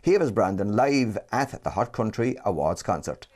Here is Brandon live at the Hot Country Awards concert.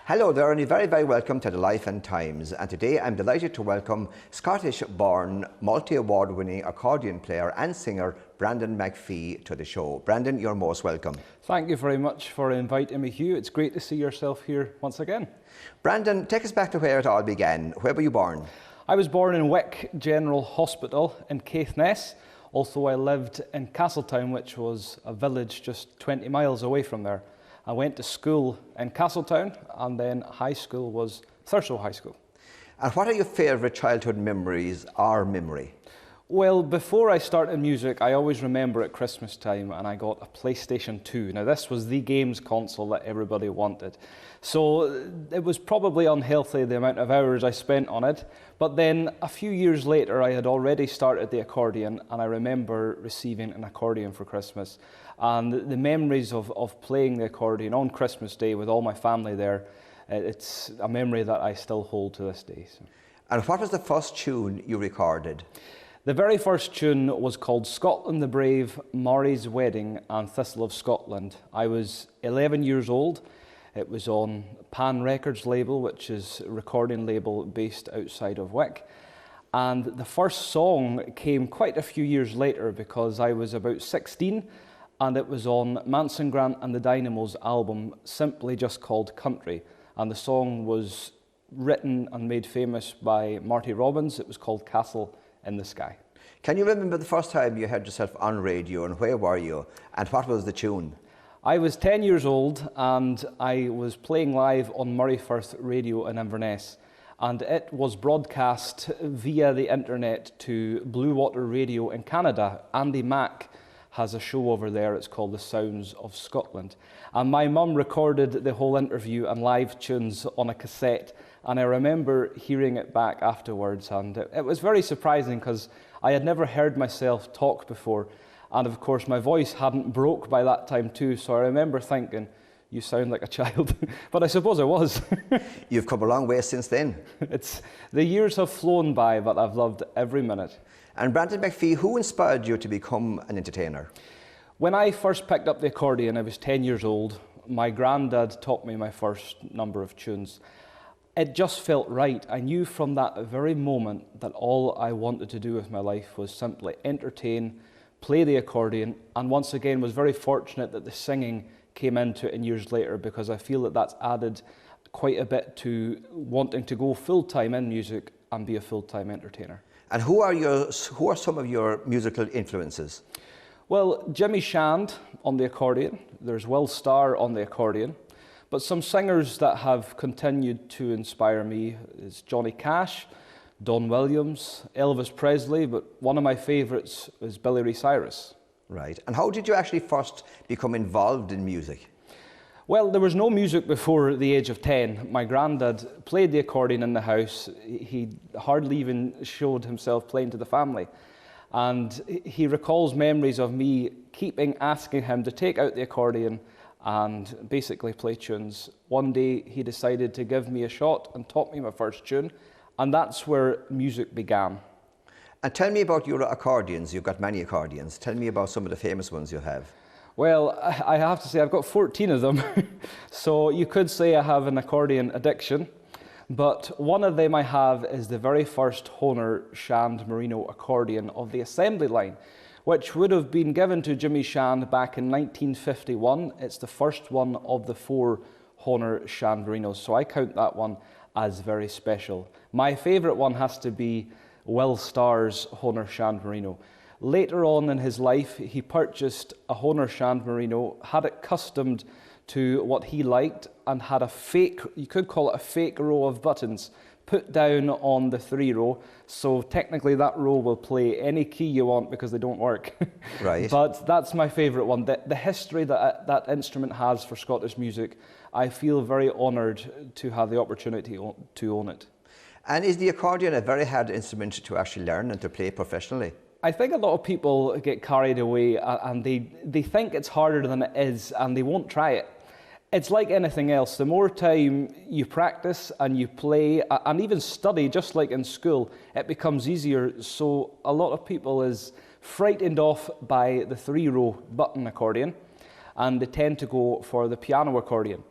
Hello there and you're very, very welcome to the Life and Times, and today I'm delighted to welcome Scottish-born, multi-award winning accordion player and singer Brandon McPhee to the show. Brandon, you're most welcome. Thank you very much for inviting me, Hugh. It's great to see yourself here once again. Brandon, take us back to where it all began. Where were you born? I was born in Wick General Hospital in Caithness. Also, I lived in Castletown, which was a village just 20 miles away from there. I went to school in Castletown, and then high school was Thurso High School. And what are your favourite childhood memories or memory? Well, before I started music, I always remember at Christmas time, and I got a PlayStation 2. Now, this was the games console that everybody wanted. So it was probably unhealthy, the amount of hours I spent on it. But then a few years later, I had already started the accordion, and I remember receiving an accordion for Christmas. And the memories of playing the accordion on Christmas Day with all my family there, it's a memory that I still hold to this day. So. And what was the first tune you recorded? The very first tune was called Scotland the Brave, Murray's Wedding and Thistle of Scotland. I was 11 years old. It was on Pan Records label, which is a recording label based outside of Wick. And the first song came quite a few years later because I was about 16, and it was on Manson Grant and the Dynamos album, simply just called Country. And the song was written and made famous by Marty Robbins. It was called Castle in the Sky. Can you remember the first time you heard yourself on radio, and where were you, and what was the tune? I was 10 years old and I was playing live on Murrayfirth Radio in Inverness, and it was broadcast via the internet to Blue Water Radio in Canada. Andy Mack has a show over there, it's called The Sounds of Scotland. And my mum recorded the whole interview and live tunes on a cassette, and I remember hearing it back afterwards, and it was very surprising because I had never heard myself talk before, and of course my voice hadn't broke by that time too, so I remember thinking, you sound like a child, but I suppose I was. You've come a long way since then. The years have flown by, but I've loved every minute. And Brandon McPhee, who inspired you to become an entertainer? When I first picked up the accordion, I was 10 years old. My granddad taught me my first number of tunes. It just felt right. I knew from that very moment that all I wanted to do with my life was simply entertain, play the accordion, and once again was very fortunate that the singing came into it in years later, because I feel that that's added quite a bit to wanting to go full-time in music and be a full-time entertainer. And who are some of your musical influences? Well, Jimmy Shand on the accordion, there's Will Starr on the accordion, but some singers that have continued to inspire me is Johnny Cash, Don Williams, Elvis Presley, but one of my favourites is Billy Ray Cyrus. Right. And how did you actually first become involved in music? Well, there was no music before the age of 10. My granddad played the accordion in the house. He hardly even showed himself playing to the family. And he recalls memories of me asking him to take out the accordion and basically play tunes. One day he decided to give me a shot and taught me my first tune, and that's where music began. And tell me about your accordions. You've got many accordions. Tell me about some of the famous ones you have. Well, I have to say I've got 14 of them. So you could say I have an accordion addiction. But one of them I have is the very first Hohner Shand Morino accordion of the assembly line, which would have been given to Jimmy Shand back in 1951. It's the first one of the 4 Hohner Shand Morinos, so I count that one as very special. My favourite one has to be Will Starr's Hohner Shand Morino. Later on in his life, he purchased a Hohner Shand Morino, had it customed to what he liked, and had a fake, you could call it a fake row of buttons, put down on the 3 row. So technically that row will play any key you want because they don't work. Right. But that's my favourite one. The history that that instrument has for Scottish music, I feel very honoured to have the opportunity to own it. And is the accordion a very hard instrument to actually learn and to play professionally? I think a lot of people get carried away and they think it's harder than it is, and they won't try it. It's like anything else. The more time you practice and you play and even study, just like in school, it becomes easier. So a lot of people is frightened off by the 3-row button accordion, and they tend to go for the piano accordion.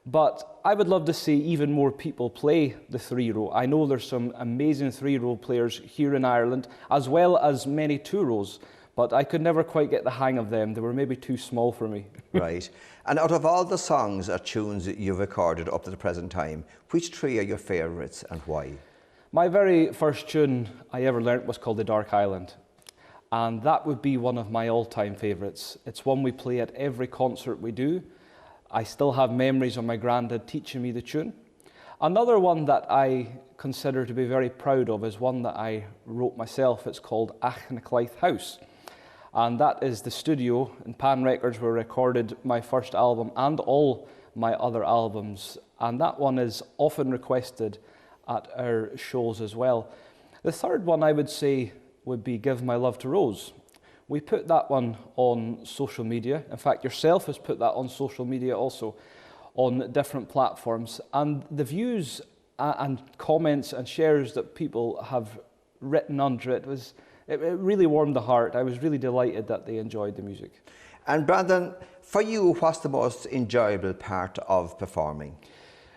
But I would love to see even more people play the 3-row. I know there's some amazing 3-row players here in Ireland, as well as many 2-rows, but I could never quite get the hang of them. They were maybe too small for me. Right. And out of all the songs or tunes that you've recorded up to the present time, which 3 are your favourites and why? My very first tune I ever learnt was called The Dark Island, and that would be one of my all-time favourites. It's one we play at every concert we do. I still have memories of my granddad teaching me the tune. Another one that I consider to be very proud of is one that I wrote myself. It's called Achnacaith House. And that is the studio in Pan Records where I recorded my first album and all my other albums. And that one is often requested at our shows as well. The third one I would say would be Give My Love to Rose. We put that one on social media. In fact, yourself has put that on social media also, on different platforms. And the views and comments and shares that people have written under it, it really warmed the heart. I was really delighted that they enjoyed the music. And Brandon, for you, what's the most enjoyable part of performing?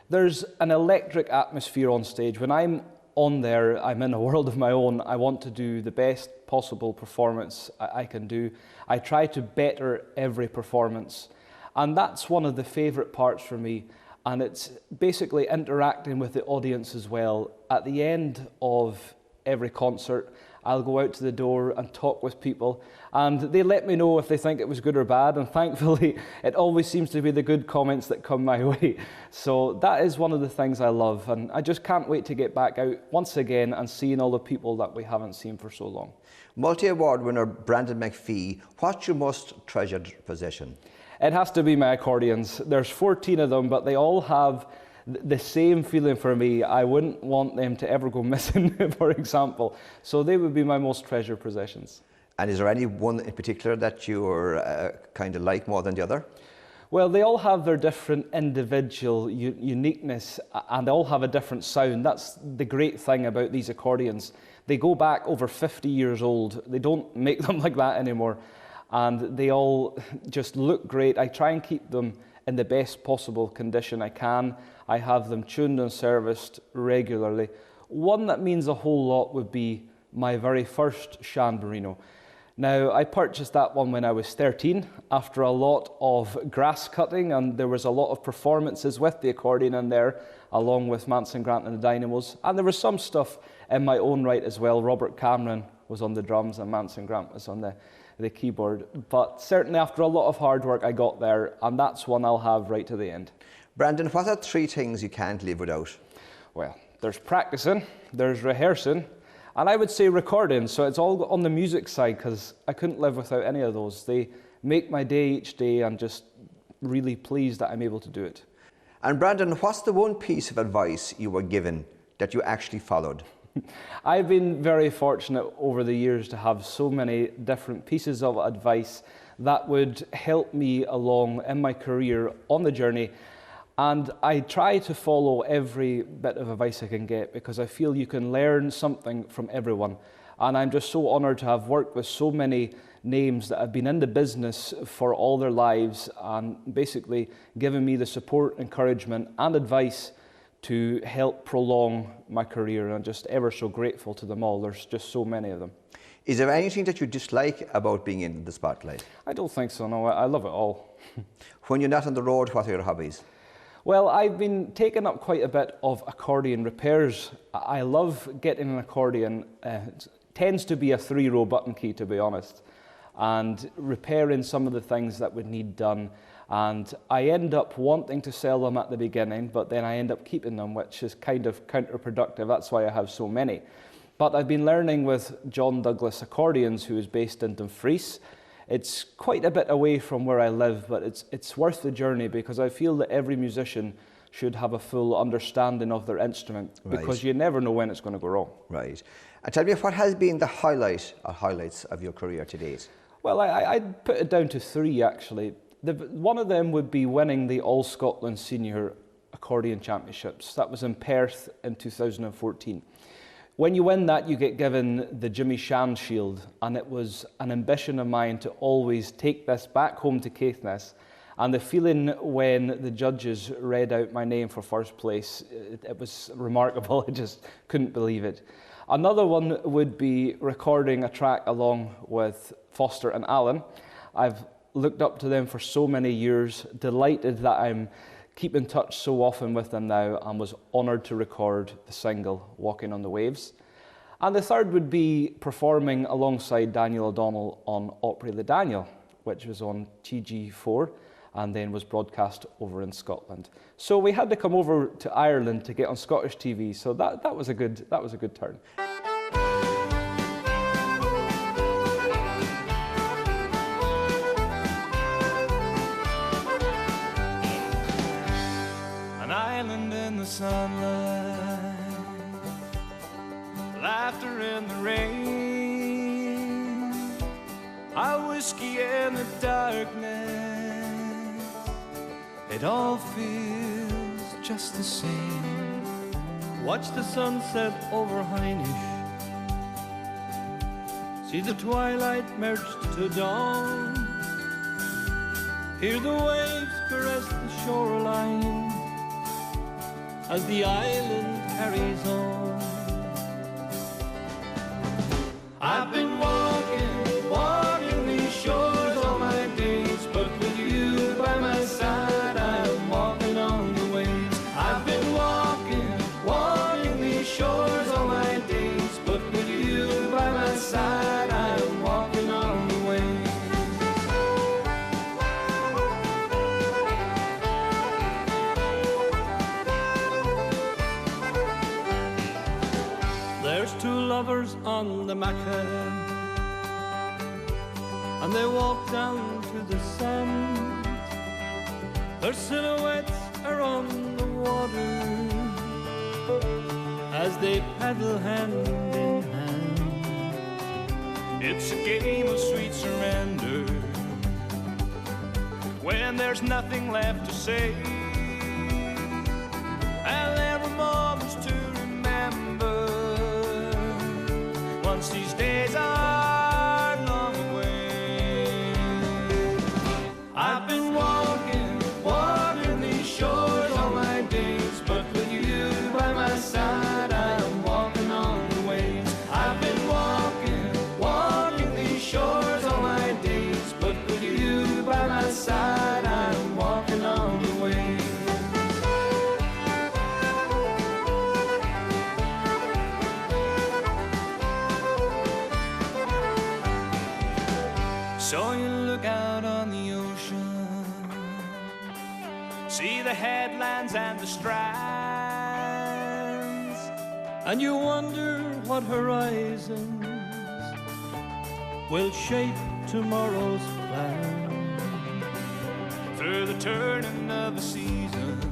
There's an electric atmosphere on stage. When I'm on there, I'm in a world of my own. I want to do the best possible performance I can do. I try to better every performance. And that's one of the favourite parts for me. And it's basically interacting with the audience as well. At the end of every concert, I'll go out to the door and talk with people, and they let me know if they think it was good or bad, and thankfully it always seems to be the good comments that come my way. So that is one of the things I love, and I just can't wait to get back out once again and seeing all the people that we haven't seen for so long. Multi-award winner Brandon McPhee, what's your most treasured possession? It has to be my accordions. There's 14 of them, but they all have the same feeling for me. I wouldn't want them to ever go missing, for example. So they would be my most treasured possessions. And is there any one in particular that you're kind of like more than the other? Well, they all have their different individual uniqueness, and they all have a different sound. That's the great thing about these accordions. They go back over 50 years old. They don't make them like that anymore. And they all just look great. I try and keep them in the best possible condition I can. I have them tuned and serviced regularly. One that means a whole lot would be my very first Shand Morino. Now, I purchased that one when I was 13 after a lot of grass cutting, and there was a lot of performances with the accordion in there, along with Manson Grant and the Dynamos. And there was some stuff in my own right as well. Robert Cameron was on the drums and Manson Grant was on the keyboard. But certainly after a lot of hard work, I got there, and that's one I'll have right to the end. Brandon, what are 3 things you can't live without? Well, there's practicing, there's rehearsing, and I would say recording. So it's all on the music side, because I couldn't live without any of those. They make my day each day. I'm just really pleased that I'm able to do it. And Brandon, what's the one piece of advice you were given that you actually followed? I've been very fortunate over the years to have so many different pieces of advice that would help me along in my career on the journey. And I try to follow every bit of advice I can get, because I feel you can learn something from everyone. And I'm just so honoured to have worked with so many names that have been in the business for all their lives and basically given me the support, encouragement and advice to help prolong my career. And I'm just ever so grateful to them all. There's just so many of them. Is there anything that you dislike about being in the spotlight? I don't think so, no. I love it all. When you're not on the road, what are your hobbies? Well, I've been taking up quite a bit of accordion repairs. I love getting an accordion. It tends to be a 3-row button key, to be honest, and repairing some of the things that would need done. And I end up wanting to sell them at the beginning, but then I end up keeping them, which is kind of counterproductive. That's why I have so many. But I've been learning with John Douglas Accordions, who is based in Dumfries. It's quite a bit away from where I live, but it's worth the journey, because I feel that every musician should have a full understanding of their instrument, because you never know when it's going to go wrong. Right. And tell me, what has been the highlights of your career to date? Well, I'd put it down to 3, actually. One of them would be winning the All Scotland Senior Accordion Championships. That was in Perth in 2014. When you win that, you get given the Jimmy Shand Shield, and it was an ambition of mine to always take this back home to Caithness. And the feeling when the judges read out my name for first place, it was remarkable. I just couldn't believe it. Another one would be recording a track along with Foster and Allen. I've looked up to them for so many years, delighted that I'm keep in touch so often with them now, and was honoured to record the single Walking on the Waves. And the third would be performing alongside Daniel O'Donnell on Opry Le Daniel, which was on TG4 and then was broadcast over in Scotland. So we had to come over to Ireland to get on Scottish TV, so that was a good turn. Sunlight, laughter in the rain, a whiskey in the darkness, it all feels just the same. Watch the sunset over Heinisch, see the twilight merge to dawn, hear the waves caress the shoreline as the island carries on. I've been walking these shores all my days, but with you by my side, I'm walking on the waves. I've been walking these shores all my days, but with you by my There's two lovers on the macadam, and they walk down to the sand. Their silhouettes are on the water as they paddle hand in hand. It's a game of sweet surrender when there's nothing left to say, and there are moments to remember once these days are long away. I've been walking these shores all my days, but with you by my side I'm walking on the waves. I've been walking these shores all my days, but with you by my side I'm walking on the waves. So you look out on the ocean, see the headlands and the strands, and you wonder what horizons will shape tomorrow's plan. Through the turning of the seasons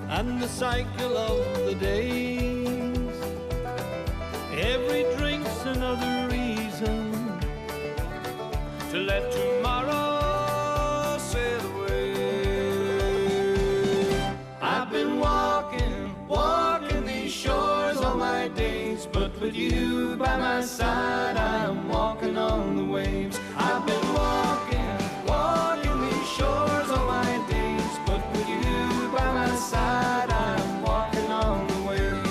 and the cycle of the days, every drink's another reason to let tomorrow sail away. I've been walking these shores all my days, but with you by my side I'm walking on the waves. I've been walking these shores all my days, but with you by my side I'm walking on the waves.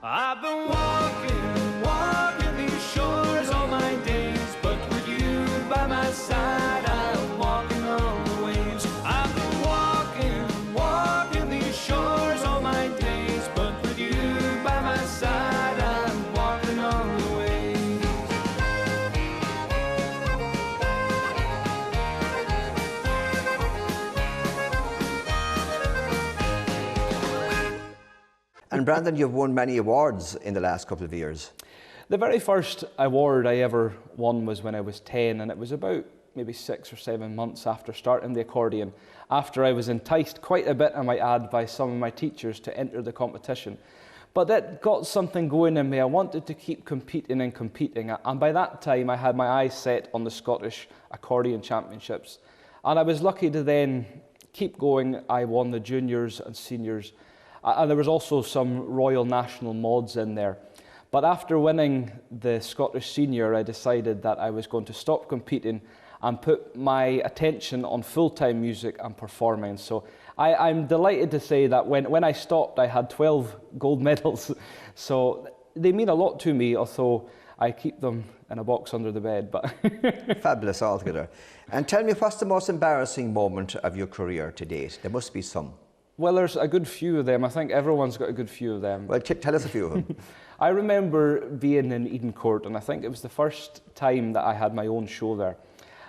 I've been walking these shores all my days, but with you by my side I'm walking on the waves. I've been walking these shores all my days, but with you by my side I'm walking on the waves. And Brandon, you've won many awards in the last couple of years. The very first award I ever won was when I was 10, and it was about maybe 6 or 7 months after starting the accordion, after I was enticed quite a bit, I might add, by some of my teachers to enter the competition. But that got something going in me. I wanted to keep competing, and by that time I had my eyes set on the Scottish Accordion Championships, and I was lucky to then keep going. I won the juniors and seniors, and there was also some Royal National mods in there. But after winning the Scottish Senior, I decided that I was going to stop competing and put my attention on full-time music and performing. So I'm delighted to say that when I stopped, I had 12 gold medals. So they mean a lot to me, although I keep them in a box under the bed. But Fabulous altogether. And tell me, what's the most embarrassing moment of your career to date? There must be some. Well, there's a good few of them. I think everyone's got a good few of them. Well, tell us a few of them. I remember being in Eden Court, and I think it was the first time that I had my own show there.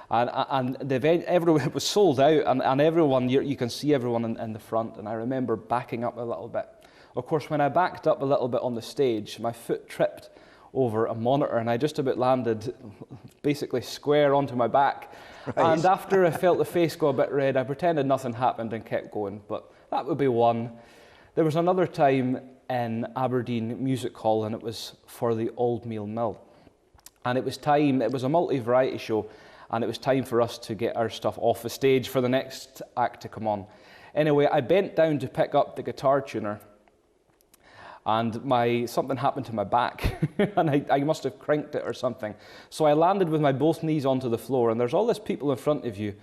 And the event, it was sold out, and everyone, you can see everyone in the front, and I remember backing up a little bit. Of course, when I backed up a little bit on the stage, my foot tripped over a monitor, and I just about landed basically square onto my back. Right. And after I felt the face go a bit red, I pretended nothing happened and kept going, but that would be one. There was another time in Aberdeen Music Hall, and it was for the Old Meal Mill. And it was a multi-variety show, and it was time for us to get our stuff off the stage for the next act to come on. Anyway, I bent down to pick up the guitar tuner, and something happened to my back, and I must have cranked it or something. So I landed with my both knees onto the floor, and there's all these people in front of you,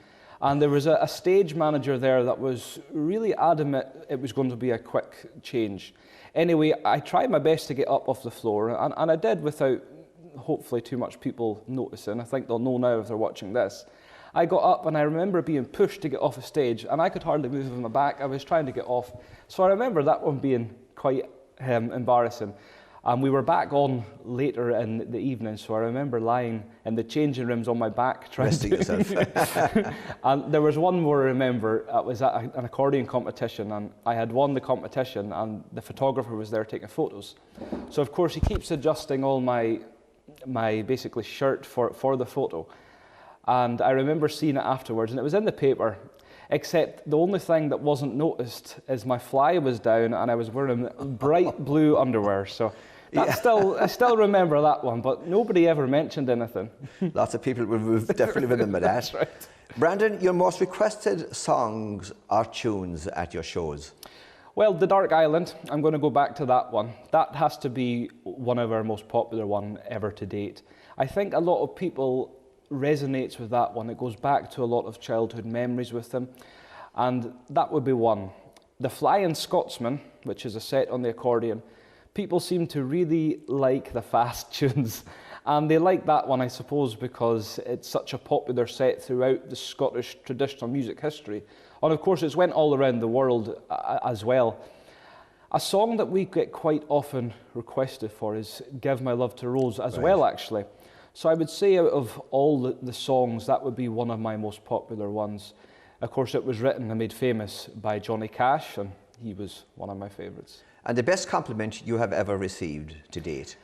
and there was a stage manager there that was really adamant it was going to be a quick change. Anyway, I tried my best to get up off the floor, and I did without hopefully too much people noticing. I think they'll know now if they're watching this. I got up, and I remember being pushed to get off the stage, and I could hardly move with my back. I was trying to get off. So I remember that one being quite embarrassing. And we were back on later in the evening, so I remember lying in the changing rooms on my back trying Resting to... yourself. And there was one more I remember, it was at an accordion competition, and I had won the competition, and the photographer was there taking photos. So of course he keeps adjusting all my basically shirt for the photo. And I remember seeing it afterwards, and it was in the paper, except the only thing that wasn't noticed is my fly was down and I was wearing bright blue underwear. So that's I still remember that one, but nobody ever mentioned anything. Lots of people will definitely remember that. That's right. Brandon, your most requested songs or tunes at your shows? Well, The Dark Island, I'm going to go back to that one. That has to be one of our most popular one ever to date. I think a lot of people resonates with that one. It goes back to a lot of childhood memories with them, and that would be one. The Flying Scotsman, which is a set on the accordion, people seem to really like the fast tunes, and they like that one, I suppose, because it's such a popular set throughout the Scottish traditional music history, and of course it's went all around the world as well. A song that we get quite often requested for is Give My Love to Rose as well, actually. So I would say out of all the songs, that would be one of my most popular ones. Of course, it was written and made famous by Johnny Cash, and he was one of my favourites. And the best compliment you have ever received to date?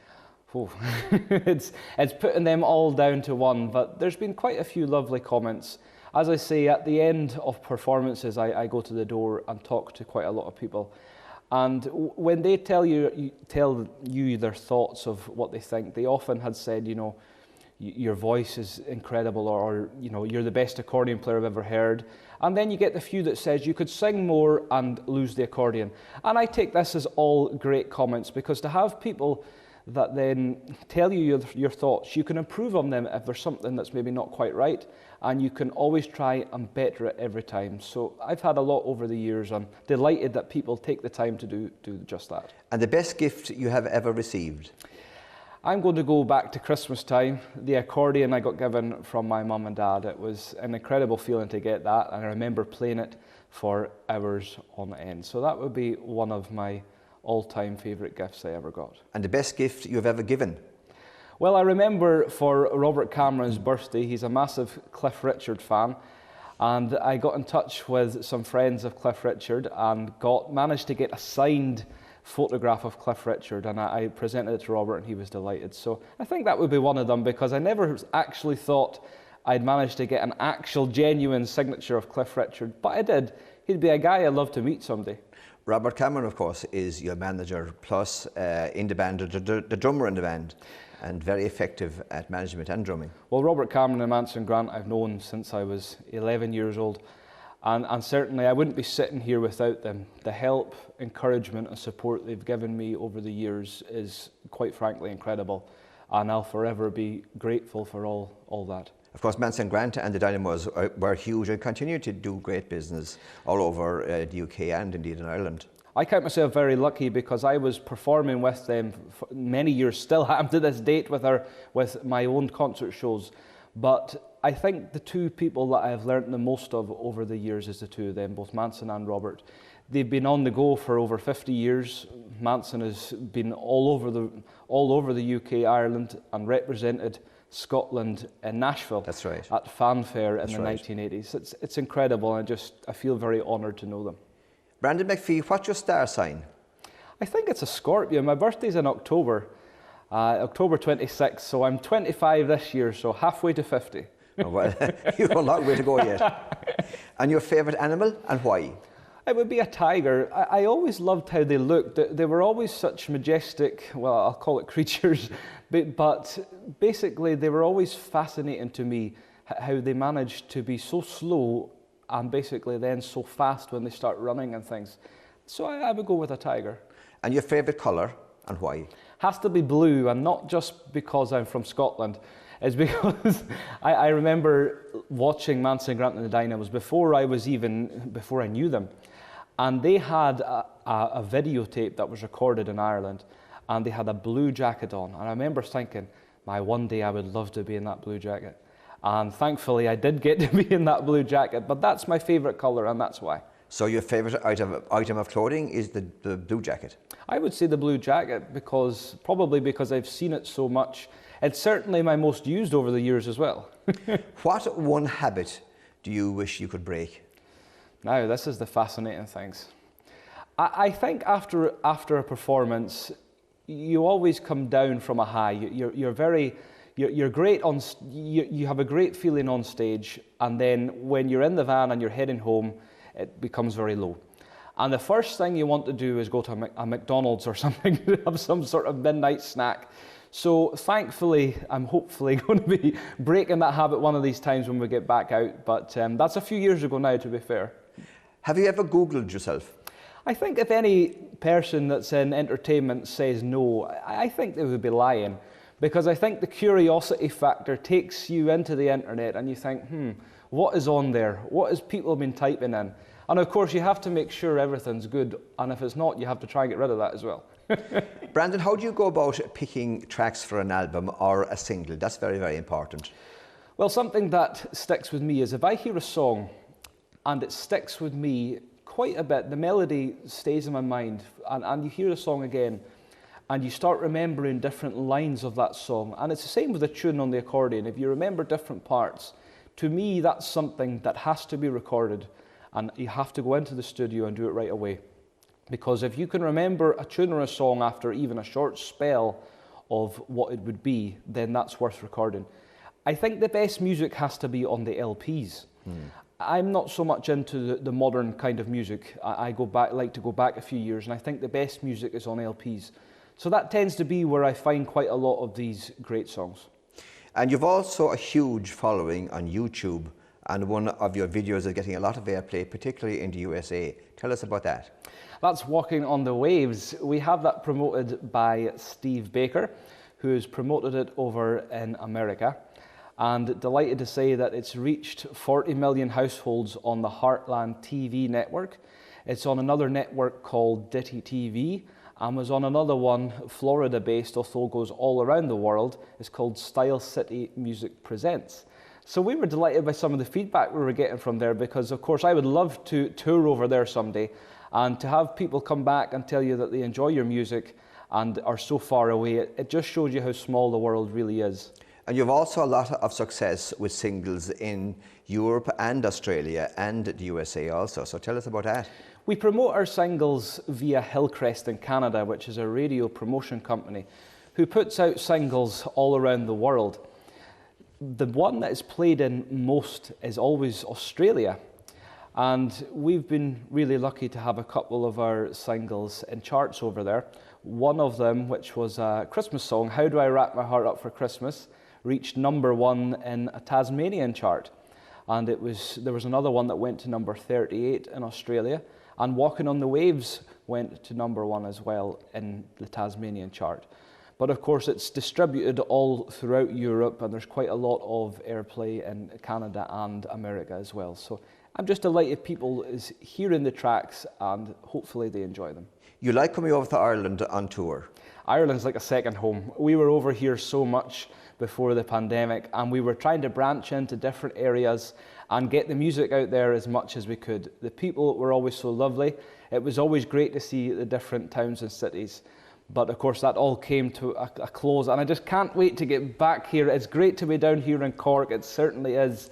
Oh, it's putting them all down to one, but there's been quite a few lovely comments. As I say, at the end of performances, I go to the door and talk to quite a lot of people. And when they tell you their thoughts of what they think, they often had said, you know, your voice is incredible, or you know, you're the best accordion player I've ever heard. And then you get the few that says you could sing more and lose the accordion. And I take this as all great comments, because to have people that then tell you your thoughts, you can improve on them if there's something that's maybe not quite right, and you can always try and better it every time. So I've had a lot over the years. I'm delighted that people take the time to do just that. And the best gift you have ever received? I'm going to go back to Christmas time. The accordion I got given from my mum and dad. It was an incredible feeling to get that, and I remember playing it for hours on end. So that would be one of my all-time favourite gifts I ever got. And the best gift you've ever given? Well, I remember for Robert Cameron's birthday, he's a massive Cliff Richard fan, and I got in touch with some friends of Cliff Richard and managed to get a signed photograph of Cliff Richard, and I presented it to Robert and he was delighted. So I think that would be one of them, because I never actually thought I'd managed to get an actual genuine signature of Cliff Richard, but I did. He'd be a guy I'd love to meet someday. Robert Cameron, of course, is your manager, plus in the band, the drummer in the band, and very effective at management and drumming. Well, Robert Cameron and Manson Grant I've known since I was 11 years old. And certainly I wouldn't be sitting here without them. The help, encouragement and support they've given me over the years is quite frankly incredible, and I'll forever be grateful for all that. Of course, Manson Grant and the Dynamos were huge and continue to do great business all over the UK and indeed in Ireland. I count myself very lucky, because I was performing with them for many years, still am to this date with my own concert shows. But I think the two people that I've learnt the most of over the years is the two of them, both Manson and Robert. They've been on the go for over 50 years. Manson has been all over the UK, Ireland, and represented Scotland in Nashville. That's right. At Fanfare in the 1980s. It's incredible, and I feel very honoured to know them. Brandon McPhee, what's your star sign? I think it's a Scorpio. My birthday's in October, October 26th, so I'm 25 this year, so halfway to 50. Oh, well, you've a long way to go yet. And your favourite animal, and why? It would be a tiger. I always loved how they looked. They were always such majestic, well, I'll call it creatures, but basically they were always fascinating to me, how they managed to be so slow and basically then so fast when they start running and things. So I would go with a tiger. And your favourite colour, and why? Has to be blue, and not just because I'm from Scotland. It's because I remember watching Manson Grant and the Dynamos before I knew them. And they had a videotape that was recorded in Ireland, and they had a blue jacket on. And I remember thinking, one day I would love to be in that blue jacket. And thankfully I did get to be in that blue jacket, but that's my favourite colour, and that's why. So your favourite item of clothing is the blue jacket? I would say the blue jacket probably because I've seen it so much. It's certainly my most used over the years as well. What one habit do you wish you could break? Now, this is the fascinating things. I think after a performance, you always come down from a high. You're great on. You have a great feeling on stage, and then when you're in the van and you're heading home, it becomes very low. And the first thing you want to do is go to a McDonald's or something to have some sort of midnight snack. So thankfully, I'm hopefully going to be breaking that habit one of these times when we get back out. But that's a few years ago now, to be fair. Have you ever Googled yourself? I think if any person that's in entertainment says no, I think they would be lying. Because I think the curiosity factor takes you into the internet and you think, what is on there? What has people been typing in? And of course, you have to make sure everything's good. And if it's not, you have to try and get rid of that as well. Brandon, how do you go about picking tracks for an album or a single? That's very, very important. Well, something that sticks with me is if I hear a song and it sticks with me quite a bit, the melody stays in my mind, and you hear the song again, and you start remembering different lines of that song. And it's the same with the tune on the accordion. If you remember different parts, to me, that's something that has to be recorded, and you have to go into the studio and do it right away. Because if you can remember a tune or a song after even a short spell of what it would be, then that's worth recording. I think the best music has to be on the LPs. I'm not so much into the modern kind of music. I like to go back a few years, and I think the best music is on LPs. So that tends to be where I find quite a lot of these great songs. And you've also a huge following on YouTube, and one of your videos is getting a lot of airplay, particularly in the USA. Tell us about that. That's Walking on the Waves. We have that promoted by Steve Baker, who's promoted it over in America. And delighted to say that it's reached 40 million households on the Heartland TV network. It's on another network called Ditty TV, and was on another one, Florida-based, although goes all around the world. It's called Style City Music Presents. So we were delighted by some of the feedback we were getting from there, because of course I would love to tour over there someday, and to have people come back and tell you that they enjoy your music and are so far away, it just shows you how small the world really is. And you've also a lot of success with singles in Europe and Australia and the USA also. So tell us about that. We promote our singles via Hillcrest in Canada, which is a radio promotion company who puts out singles all around the world. The one that is played in most is always Australia. And we've been really lucky to have a couple of our singles in charts over there. One of them, which was a Christmas song, How Do I Wrap My Heart Up for Christmas, reached #1 in a Tasmanian chart. And there was another one that went to number 38 in Australia. And Walking on the Waves went to #1 as well in the Tasmanian chart. But of course, it's distributed all throughout Europe, and there's quite a lot of airplay in Canada and America as well. So I'm just delighted people is hearing the tracks, and hopefully they enjoy them. You like coming over to Ireland on tour? Ireland's like a second home. We were over here so much before the pandemic, and we were trying to branch into different areas and get the music out there as much as we could. The people were always so lovely. It was always great to see the different towns and cities. But of course that all came to a close, and I just can't wait to get back here. It's great to be down here in Cork. It certainly is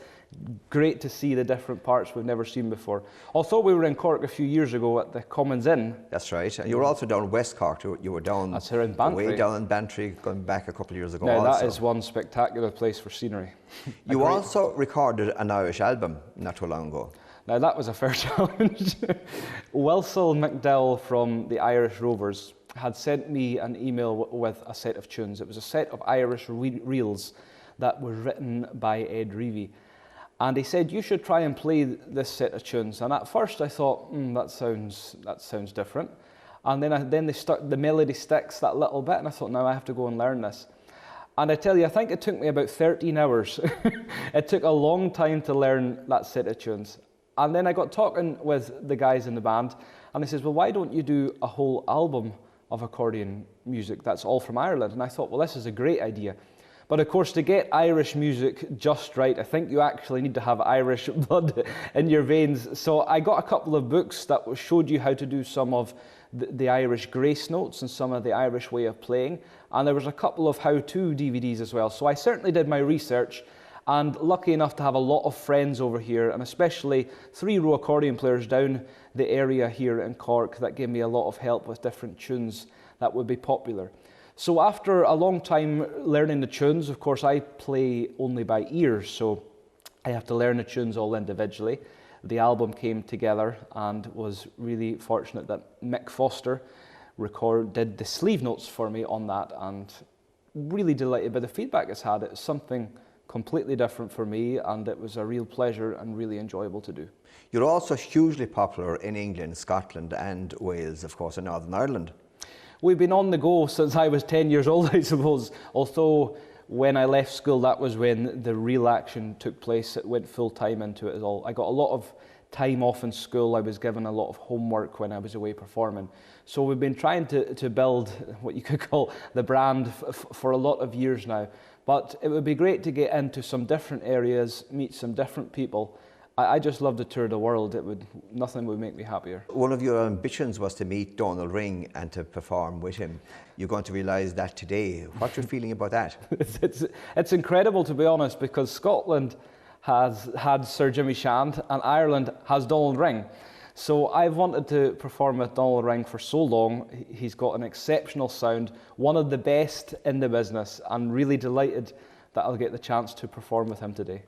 great to see the different parts we've never seen before. Although we were in Cork a few years ago at the Commons Inn. That's right. And you were also down West Cork. You were down That's here in Bantry. Way down in Bantry, going back a couple of years ago. Now also. that is one spectacular place for scenery. You also recorded an Irish album not too long ago. Now that was a fair challenge. Wilsall McDowell from the Irish Rovers had sent me an email with a set of tunes. It was a set of Irish reels that were written by Ed Reevy. And he said, you should try and play this set of tunes. And at first I thought, that sounds different. And then the melody sticks that little bit, and I thought, now I have to go and learn this. And I tell you, I think it took me about 13 hours. It took a long time to learn that set of tunes. And then I got talking with the guys in the band, and they says, well, why don't you do a whole album of accordion music that's all from Ireland? And I thought, well, this is a great idea. But of course, to get Irish music just right, I think you actually need to have Irish blood in your veins. So I got a couple of books that showed you how to do some of the Irish grace notes and some of the Irish way of playing. And there was a couple of how-to DVDs as well. So I certainly did my research, and lucky enough to have a lot of friends over here, and especially three-row accordion players down the area here in Cork that gave me a lot of help with different tunes that would be popular. So after a long time learning the tunes, of course I play only by ear, so I have to learn the tunes all individually. The album came together and was really fortunate that Mick Foster did the sleeve notes for me on that, and really delighted by the feedback it's had. It's something completely different for me, and it was a real pleasure and really enjoyable to do. You're also hugely popular in England, Scotland and Wales, of course, in Northern Ireland. We've been on the go since I was 10 years old, I suppose, although when I left school, that was when the real action took place. It went full time into it all. I got a lot of time off in school. I was given a lot of homework when I was away performing. So we've been trying to build what you could call the brand for a lot of years now. But it would be great to get into some different areas, meet some different people. I just love to tour the world. Nothing would make me happier. One of your ambitions was to meet Donal Ring and to perform with him. You're going to realise that today. What's your feeling about that? It's incredible, to be honest, because Scotland has had Sir Jimmy Shand and Ireland has Donal Ring. So I've wanted to perform with Donal Ring for so long. He's got an exceptional sound, one of the best in the business, and really delighted that I'll get the chance to perform with him today.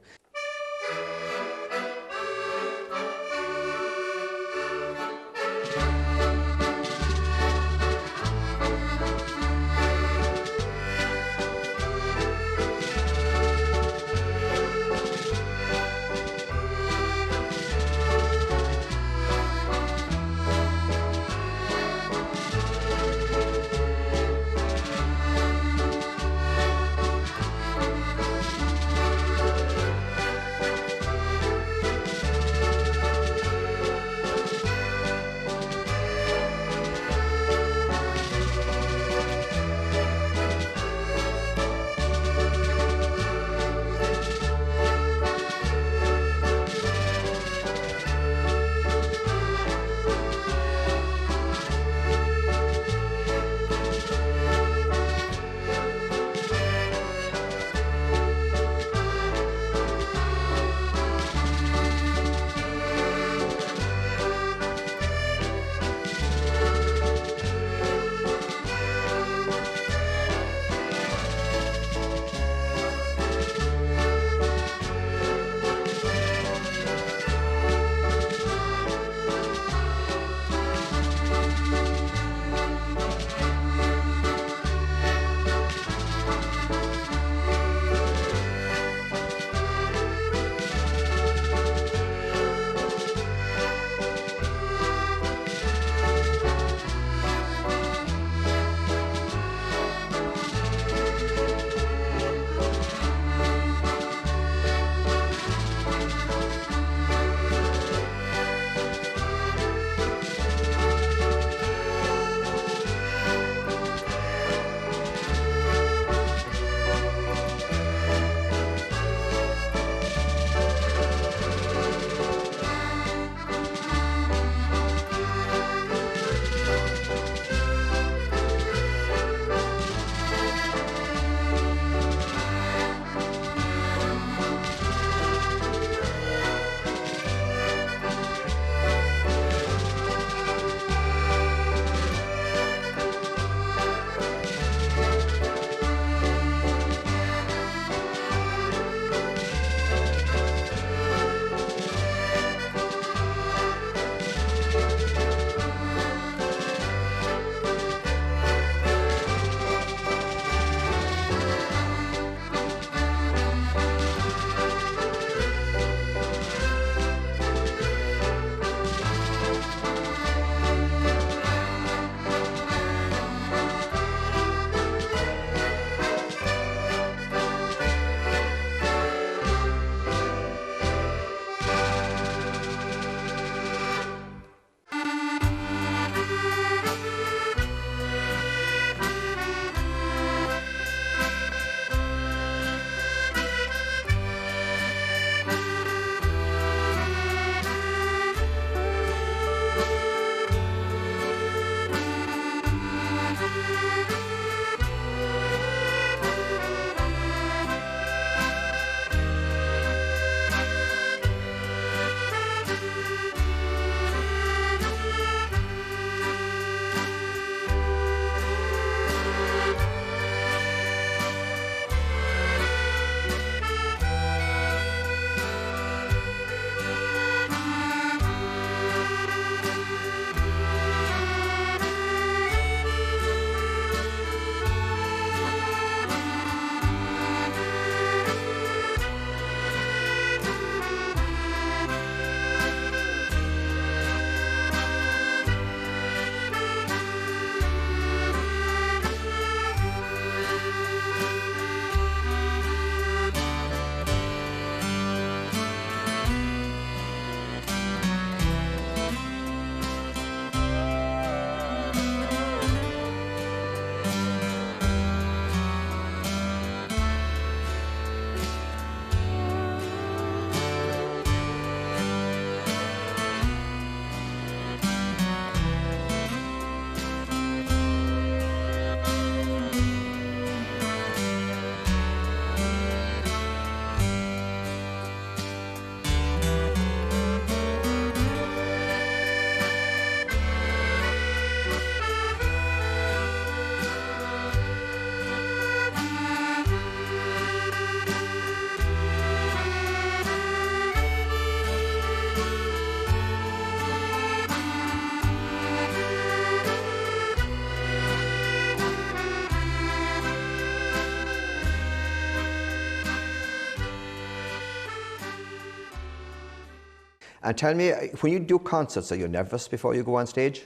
And tell me, when you do concerts, are you nervous before you go on stage?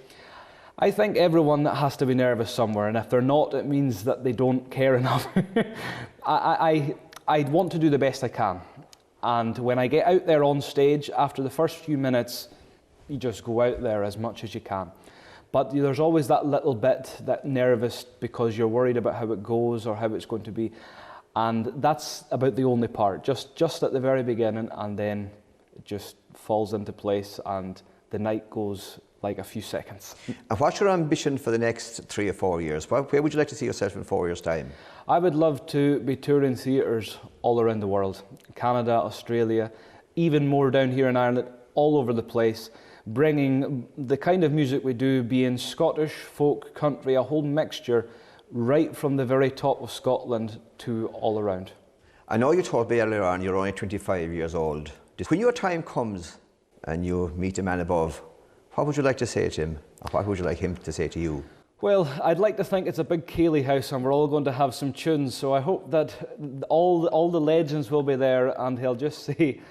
I think everyone has to be nervous somewhere, and if they're not, it means that they don't care enough. I want to do the best I can, and when I get out there on stage, after the first few minutes, you just go out there as much as you can. But there's always that little bit, that nervous, because you're worried about how it goes or how it's going to be, and that's about the only part, just at the very beginning, and then it just falls into place, and the night goes like a few seconds. And what's your ambition for the next 3 or 4 years? Where would you like to see yourself in 4 years' time? I would love to be touring theatres all around the world. Canada, Australia, even more down here in Ireland, all over the place, bringing the kind of music we do, being Scottish, folk, country, a whole mixture, right from the very top of Scotland to all around. I know you told me earlier on you're only 25 years old. When your time comes and you meet a man above, what would you like to say to him? Or what would you like him to say to you? Well, I'd like to think it's a big ceilidh house and we're all going to have some tunes, so I hope that all the legends will be there and he'll just say,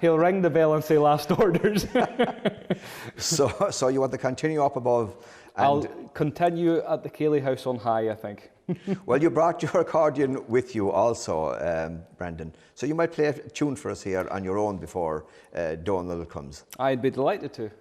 he'll ring the bell and say last orders. So you want to continue up above? And I'll continue at the ceilidh house on high, I think. Well, you brought your accordion with you also, Brendan. So you might play a tune for us here on your own before Donal comes. I'd be delighted to.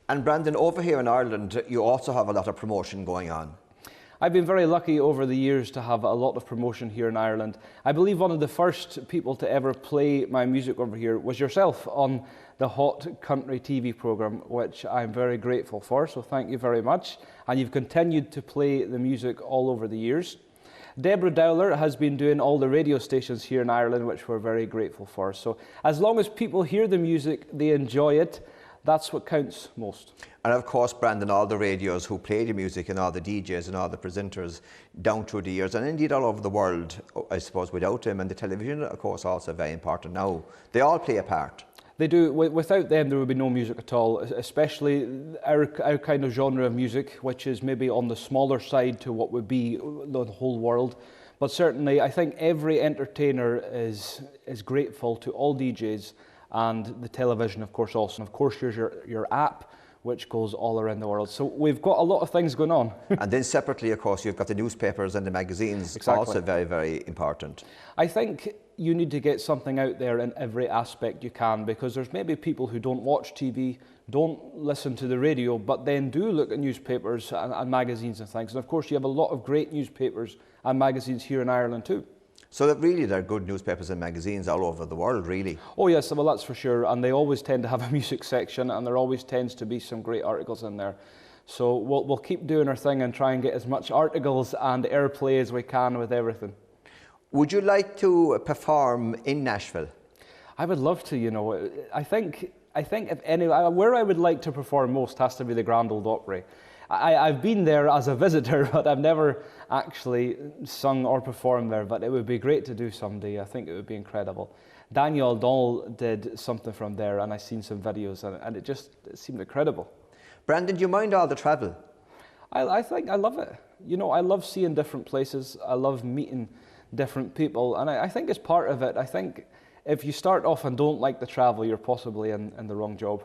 And Brandon, over here in Ireland, you also have a lot of promotion going on. I've been very lucky over the years to have a lot of promotion here in Ireland. I believe one of the first people to ever play my music over here was yourself on the Hot Country TV programme, which I'm very grateful for, so thank you very much. And you've continued to play the music all over the years. Deborah Dowler has been doing all the radio stations here in Ireland, which we're very grateful for. So as long as people hear the music, they enjoy it, that's what counts most. And of course, Brandon, all the radios who play the music and all the DJs and all the presenters down through the years, and indeed all over the world, I suppose, without them, and the television, of course, also very important now. They all play a part. They do. Without them, there would be no music at all, especially our kind of genre of music, which is maybe on the smaller side to what would be the whole world. But certainly, I think every entertainer is grateful to all DJs and the television, of course, also. And of course, there's your app, which goes all around the world. So we've got a lot of things going on. And then separately, of course, you've got the newspapers and the magazines, Exactly. also very, very important. I think you need to get something out there in every aspect you can, because there's maybe people who don't watch TV, don't listen to the radio, but then do look at newspapers and magazines and things. And of course, you have a lot of great newspapers and magazines here in Ireland too. So that really there are good newspapers and magazines all over the world, really. Oh yes, well that's for sure, and they always tend to have a music section, and there always tends to be some great articles in there. So we'll keep doing our thing and try and get as much articles and airplay as we can with everything. Would you like to perform in Nashville? I would love to, you know. I think if any, where I would like to perform most has to be the Grand Ole Opry. I've been there as a visitor, but I've never actually sung or performed there, but it would be great to do someday. I think it would be incredible. Daniel O'Donnell did something from there, and I've seen some videos, and it seemed incredible. Brandon, do you mind all the travel? I think I love it. You know, I love seeing different places. I love meeting different people, and I think it's part of it. I think if you start off and don't like the travel, you're possibly in the wrong job.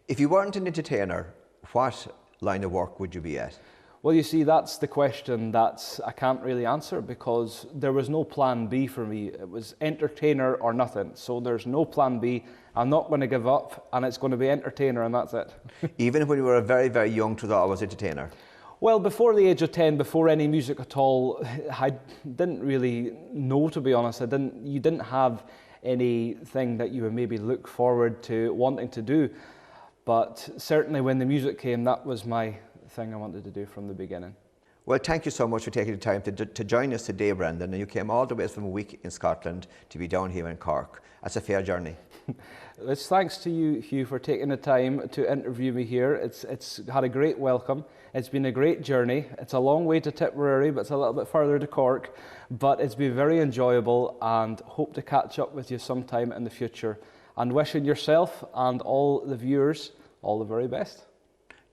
If you weren't an entertainer, what line of work would you be at? Well, you see, that's the question that I can't really answer, because there was no plan B for me. It was entertainer or nothing. So there's no plan B. I'm not going to give up, and it's going to be entertainer, and that's it. Even when you were very, very young, to thought I was entertainer? Well, before the age of 10, before any music at all, I didn't really know, to be honest. You didn't have anything that you would maybe look forward to wanting to do. But certainly when the music came, that was my thing I wanted to do from the beginning. Well, thank you so much for taking the time to join us today, Brendan. And you came all the way from a week in Scotland to be down here in Cork. That's a fair journey. It's thanks to you, Hugh, for taking the time to interview me here. It's had a great welcome. It's been a great journey. It's a long way to Tipperary, but it's a little bit further to Cork. But it's been very enjoyable, and hope to catch up with you sometime in the future. And wishing yourself and all the viewers all the very best.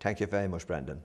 Thank you very much, Brendan.